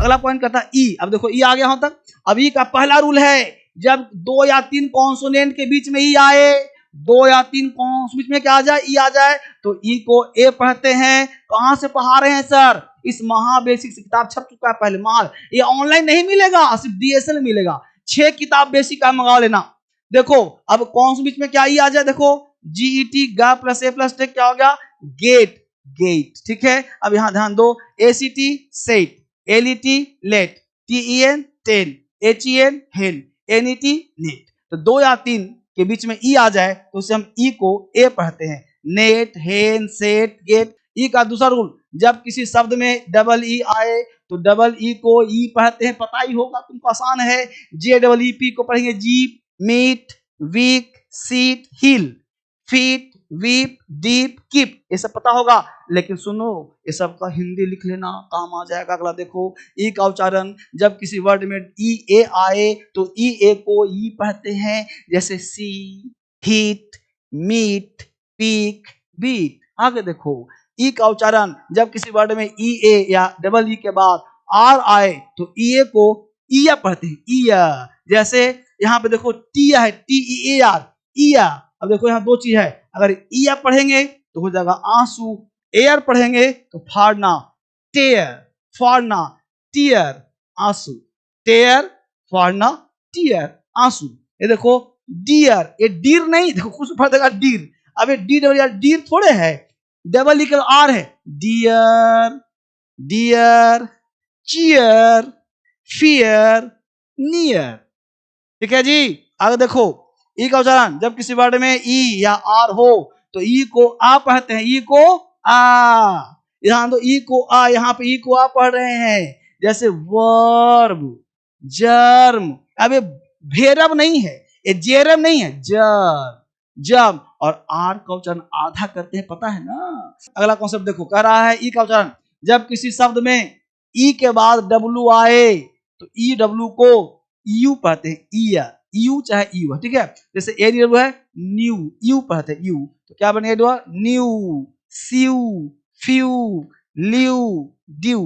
अगला पॉइंट कहता है ई। अब देखो ई आ गया यहां तक। अब ई का पहला रूल है, जब 2 या 3 कॉन्सोनेंट के बीच में ई आए, 2 या 3 कॉन्स बीच में क्या आ जाए, ई आ जाए, तो ई को ए पढ़ते हैं। कहां से पढ़ा रहे हैं सर? इस महा बेसिक से किताब छप चुका है पहले, महा, ये ऑनलाइन नहीं मिलेगा, सिर्फ डीएसएल मिलेगा। 6 किताब बेसिक का मंगा लेना। देखो अब कौन से बीच में क्या ई आ जाए, देखो जीईटी गा प्लस ए प्लस टेक क्या हो गया, गेट, गेट, ठीक है। अब यहां ध्यान दो, S E T set, L E T let, T E N ten, H E N hen, N E T net. तो 2 या 3 के बीच में ई आ जाए तो उसे हम ई को ए पढ़ते हैं, नेट, हेन, सेट, गेट। ई का दूसरा रूल, जब किसी शब्द में डबल ई आए तो डबल ई को ई पढ़ते हैं, पता ही होगा तुमको, आसान है। जे डबल ई पी को पढ़ेंगे जीप, मीट, वीक, सीट, हिल, फीट, वीप, डीप, कीप, ये सब पता होगा। लेकिन सुनो, ये सब का हिंदी लिख लेना, काम आ जाएगा। अगला देखो, ई का उच्चारण, जब किसी वर्ड में ई ए आए तो ई ए को ई पढ़ते हैं, जैसे सी, हीट, मीट, पीक, बीट। आगे देखो, ई का उच्चारण, जब किसी वर्ड में ई ए या डबल ई के बाद आर आए तो ई ए को ईया पढ़ते हैं, ईया। जैसे यहाँ पे देखो टीया है, टी ई ए आर, ईया। अब देखो यहाँ 2 चीज है, अगर ईया पढ़ेंगे तो हो जाएगा आंसू, एयर पढ़ेंगे तो फाड़ना, टेयर, फाड़ना, टीयर, आंसू, टेयर, फाड़ना, टीयर, आंसू। ये देखो डियर, ये डीर नहीं, देखो कुछ पढ़ देगा डीर। अब ये डी डबल डीर थोड़े है, डबल इक्वल आर है, dear, dear, cheer, fear, near, ठीक है जी। आगे देखो, ई का उच्चारण, जब किसी वर्ड में ई या आर हो तो ई को आ पढ़ते हैं, ई को आ। यहाँ तो ई को आ, यहाँ पे ई को आ पढ़ रहे हैं, जैसे वर्ब, जर्म। अब ये भेरब नहीं है, ये जेरम नहीं है, जर, जम। और आर का उच्चारण आधा करते हैं, पता है ना। अगला कॉन्सेप्ट देखो, कह रहा है ई का उच्चारण, जब किसी शब्द में ई के बाद डब्लू आए तो ई डब्लू को यू पढ़ते हैं, ईया, यू चाहे यू है, ठीक है। जैसे ए डब्ल्यू है न्यू, यू पढ़ते हैं यू, तो क्या बनेगा न्यू, स्यू, फ्यू, ल्यू, ड्यू।